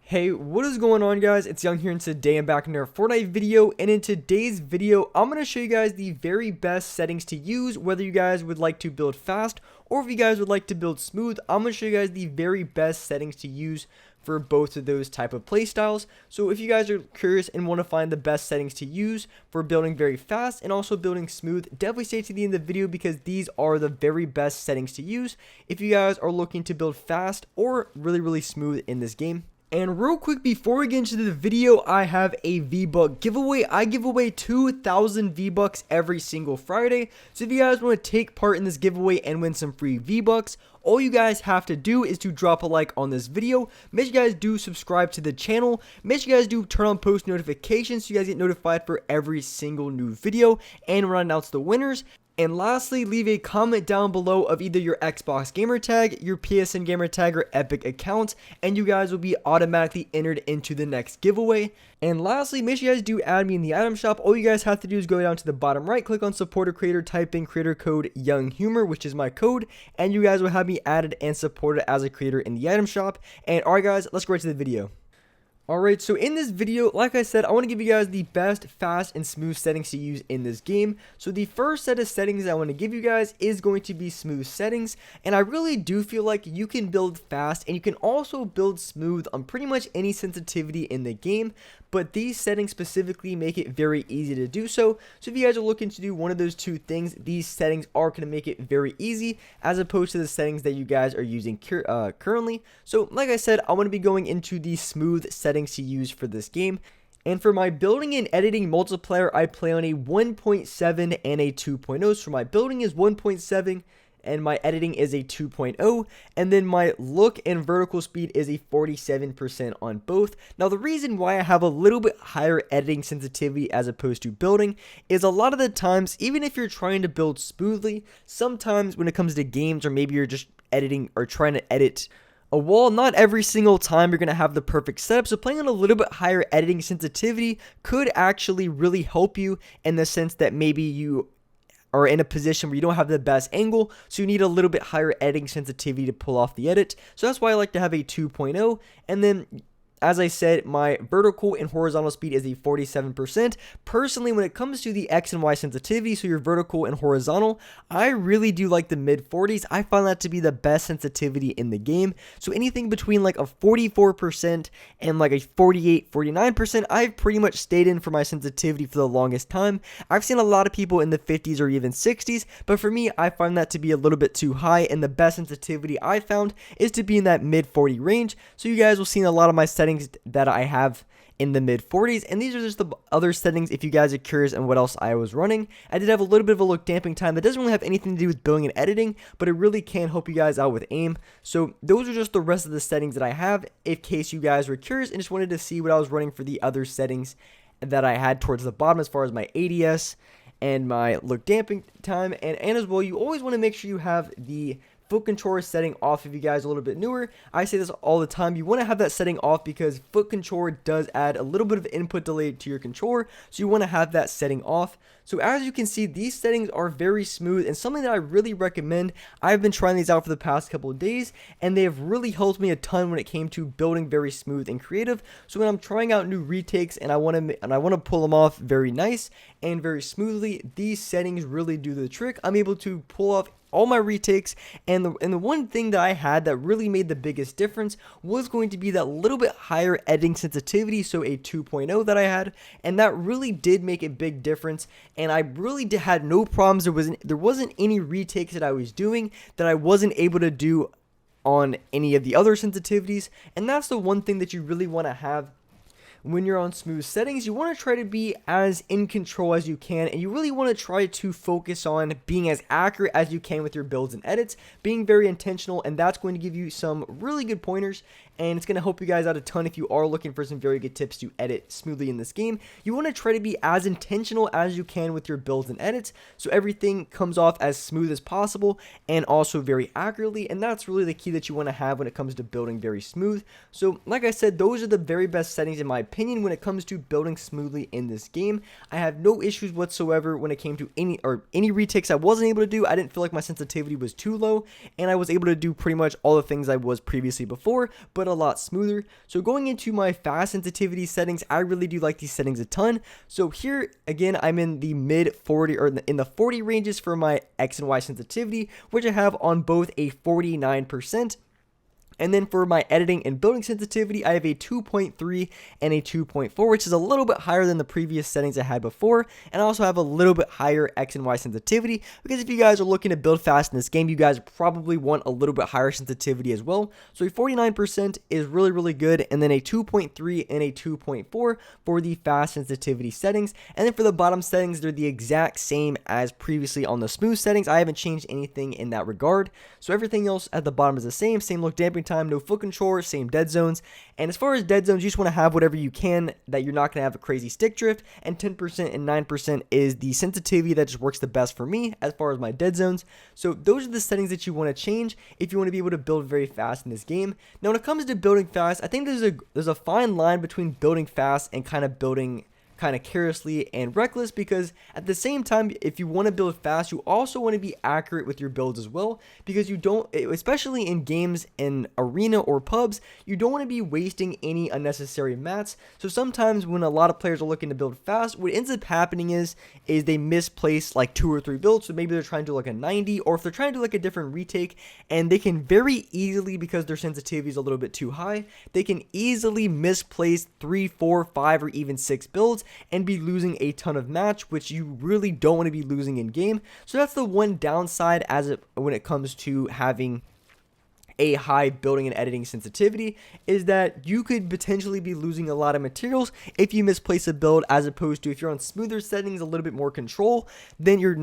Hey, what is going on, guys? It's Young here, and today I'm back in another Fortnite video, and in today's video I'm going to show you guys the very best settings to use, whether you guys would like to build fast or if you guys would like to build smooth. I'm going to show you guys the very best settings to use for both of those type of play styles. So if you guys are curious and want to find the best settings to use for building very fast and also building smooth, definitely stay to the end of the video because these are the very best settings to use if you guys are looking to build fast or really smooth in this game. And real quick, before we get into the video, I have a V-Buck giveaway. I give away 2,000 V-Bucks every single Friday. So if you guys want to take part in this giveaway and win some free V-Bucks, all you guys have to do is to drop a like on this video. Make sure you guys do subscribe to the channel. Make sure you guys do turn on post notifications so you guys get notified for every single new video and when I announce the winners. And lastly, leave a comment down below of either your Xbox gamer tag, your PSN gamer tag, or Epic account, and you guys will be automatically entered into the next giveaway. And lastly, make sure you guys do add me in the item shop. All you guys have to do is go down to the bottom right, click on support a creator, type in creator code YoungHumor, which is my code, and you guys will have me added and supported as a creator in the item shop. And alright guys, let's go right to the video. Alright, so in this video, like I said, I want to give you guys the best, fast, and smooth settings to use in this game. So the first set of settings I want to give you guys is going to be smooth settings. And I really do feel like you can build fast and you can also build smooth on pretty much any sensitivity in the game. But these settings specifically make it very easy to do so. So if you guys are looking to do one of those two things, these settings are going to make it very easy as opposed to the settings that you guys are using currently. So like I said, I want to be going into the smooth settings to use for this game. And for my building and editing multiplayer, I play on a 1.7 and a 2.0. So my building is 1.7 and my editing is a 2.0, and then my look and vertical speed is a 47% on both. Now the reason why I have a little bit higher editing sensitivity as opposed to building is a lot of the times, even if you're trying to build smoothly, sometimes when it comes to games or maybe you're just editing or trying to edit a wall, not every single time you're going to have the perfect setup. So playing on a little bit higher editing sensitivity could actually really help you in the sense that maybe you are in a position where you don't have the best angle, so you need a little bit higher editing sensitivity to pull off the edit. So that's why I like to have a 2.0, and then as I said, my vertical and horizontal speed is a 47%. Personally, when it comes to the X and Y sensitivity, so your vertical and horizontal, I really do like the mid 40s. I find that to be the best sensitivity in the game. So anything between like a 44% and like a 48, 49%, I've pretty much stayed in for my sensitivity for the longest time. I've seen a lot of people in the 50s or even 60s, but for me, I find that to be a little bit too high, and the best sensitivity I found is to be in that mid 40 range. So you guys will see in a lot of my settings that I have in the mid 40s, and these are just the other settings if you guys are curious on what else I was running. I did have a little bit of a look damping time that doesn't really have anything to do with building and editing, but it really can help you guys out with aim. So those are just the rest of the settings that I have in case you guys were curious and just wanted to see what I was running for the other settings that I had towards the bottom as far as my ADS and my look damping time. And as well, you always want to make sure you have the foot controller setting off if you guys are a little bit newer. I say this all the time. You want to have that setting off because foot controller does add a little bit of input delay to your controller. So you want to have that setting off. So as you can see, these settings are very smooth and something that I really recommend. I've been trying these out for the past couple of days and they have really helped me a ton when it came to building very smooth and creative. So when I'm trying out new retakes and I want to pull them off very nice and very smoothly, these settings really do the trick. I'm able to pull off all my retakes, and the one thing that I had that really made the biggest difference was going to be that little bit higher editing sensitivity, so a 2.0 that I had, and that really did make a big difference. And I really had no problems. There wasn't any retakes that I was doing that I wasn't able to do on any of the other sensitivities, and that's the one thing that you really want to have when you're on smooth settings. You want to try to be as in control as you can, and you really want to try to focus on being as accurate as you can with your builds and edits, being very intentional, and that's going to give you some really good pointers, and it's going to help you guys out a ton if you are looking for some very good tips to edit smoothly in this game. You want to try to be as intentional as you can with your builds and edits, so everything comes off as smooth as possible and also very accurately, and that's really the key that you want to have when it comes to building very smooth. So like I said, those are the very best settings in my opinion. opinion, when it comes to building smoothly in this game, I have no issues whatsoever when it came to any retakes I wasn't able to do. I didn't feel like my sensitivity was too low, and I was able to do pretty much all the things I was previously before, but a lot smoother. So going into my fast sensitivity settings, I really do like these settings a ton. So here again, I'm in the mid 40 or in the 40 ranges for my X and Y sensitivity, which I have on both a 49%. And then for my editing and building sensitivity, I have a 2.3 and a 2.4, which is a little bit higher than the previous settings I had before. And I also have a little bit higher X and Y sensitivity, because if you guys are looking to build fast in this game, you guys probably want a little bit higher sensitivity as well. So a 49% is really, really good. And then a 2.3 and a 2.4 for the fast sensitivity settings. And then for the bottom settings, they're the exact same as previously on the smooth settings. I haven't changed anything in that regard. So everything else at the bottom is the same look damping time, no foot control, same dead zones. And as far as dead zones, you just want to have whatever you can that you're not going to have a crazy stick drift, and 10% and 9% is the sensitivity that just works the best for me as far as my dead zones. So those are the settings that you want to change if you want to be able to build very fast in this game. Now when it comes to building fast, I think there's a fine line between building fast and kind of building kind of carelessly and reckless, because at the same time, if you want to build fast, you also want to be accurate with your builds as well, because you don't, especially in games in arena or pubs, you don't want to be wasting any unnecessary mats. So sometimes when a lot of players are looking to build fast, what ends up happening is they misplace like 2 or 3 builds. So maybe they're trying to do like a 90, or if they're trying to do like a different retake, and they can very easily, because their sensitivity is a little bit too high, they can easily misplace 3, 4, 5, or even 6 builds and be losing a ton of match, which you really don't want to be losing in game. So that's the one downside when it comes to having a high building and editing sensitivity, is that you could potentially be losing a lot of materials if you misplace a build, as opposed to if you're on smoother settings, a little bit more control, then you're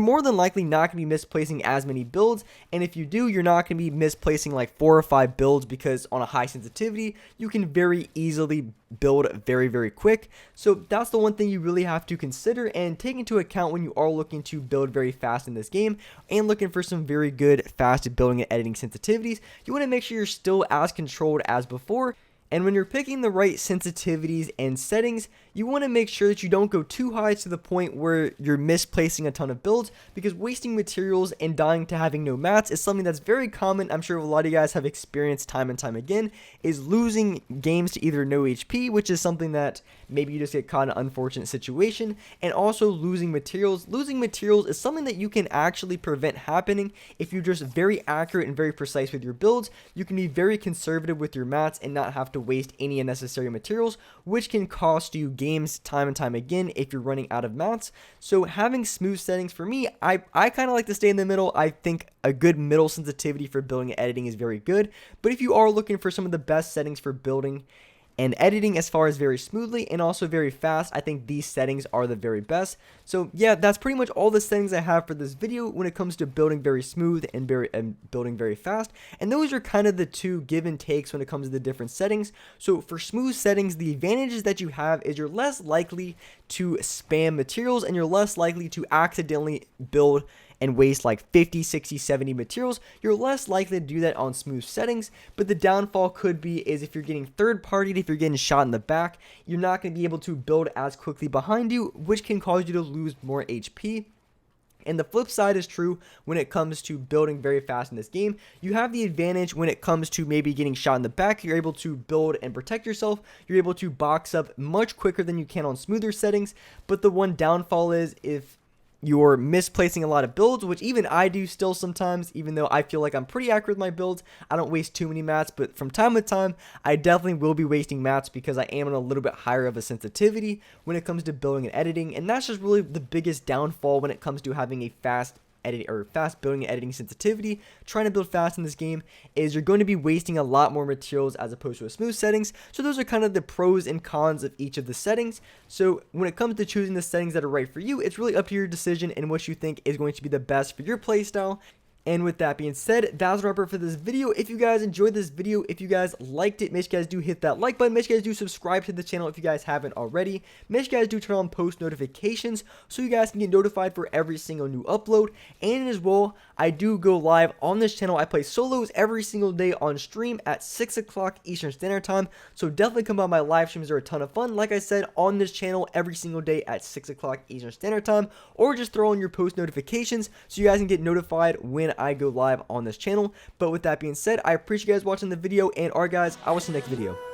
more than likely not going to be misplacing as many builds. And if you do, you're not going to be misplacing like 4 or 5 builds, because on a high sensitivity, you can very easily build very, very quick. So that's the one thing you really have to consider and take into account when you are looking to build very fast in this game and looking for some very good fast building and editing sensitivities. You want to make sure you're still as controlled as before. And when you're picking the right sensitivities and settings, you want to make sure that you don't go too high to the point where you're misplacing a ton of builds, because wasting materials and dying to having no mats is something that's very common. I'm sure a lot of you guys have experienced time and time again, is losing games to either no HP, which is something that maybe you just get caught in an unfortunate situation, and also losing materials. Losing materials is something that you can actually prevent happening if you're just very accurate and very precise with your builds. You can be very conservative with your mats and not have to waste any unnecessary materials, which can cost you games time and time again if you're running out of mats. So having smooth settings, for me, I kind of like to stay in the middle. I think a good middle sensitivity for building and editing is very good. But if you are looking for some of the best settings for building and editing as far as very smoothly and also very fast, I think these settings are the very best. So yeah, that's pretty much all the settings I have for this video when it comes to building very smooth and building very fast. And those are kind of the two give and takes when it comes to the different settings. So for smooth settings, the advantages that you have is you're less likely to spam materials, and you're less likely to accidentally build and waste like 50, 60, 70 materials. You're less likely to do that on smooth settings. But the downfall could be is if you're getting third partied, if you're getting shot in the back, you're not going to be able to build as quickly behind you, which can cause you to lose more HP. And the flip side is true when it comes to building very fast in this game. You have the advantage when it comes to maybe getting shot in the back. You're able to build and protect yourself. You're able to box up much quicker than you can on smoother settings. But the one downfall is if you're misplacing a lot of builds, which even I do still sometimes, even though I feel like I'm pretty accurate with my builds. I don't waste too many mats, but from time to time, I definitely will be wasting mats because I am in a little bit higher of a sensitivity when it comes to building and editing. And that's just really the biggest downfall when it comes to having a fast building and editing sensitivity. Trying to build fast in this game is you're going to be wasting a lot more materials as opposed to a smooth settings. So those are kind of the pros and cons of each of the settings. So when it comes to choosing the settings that are right for you, it's really up to your decision and what you think is going to be the best for your playstyle. And with that being said, that's a wrap up for this video. If you guys enjoyed this video, if you guys liked it, make sure you guys do hit that like button. Make sure you guys do subscribe to the channel if you guys haven't already. Make sure you guys do turn on post notifications so you guys can get notified for every single new upload. And as well, I do go live on this channel. I play solos every single day on stream at 6 o'clock Eastern Standard Time. So definitely come by my live streams. They're a ton of fun. Like I said, on this channel every single day at 6 o'clock Eastern Standard Time. Or just throw on your post notifications so you guys can get notified when I go live on this channel. But with that being said, I appreciate you guys watching the video, and alright guys, I will see you next video.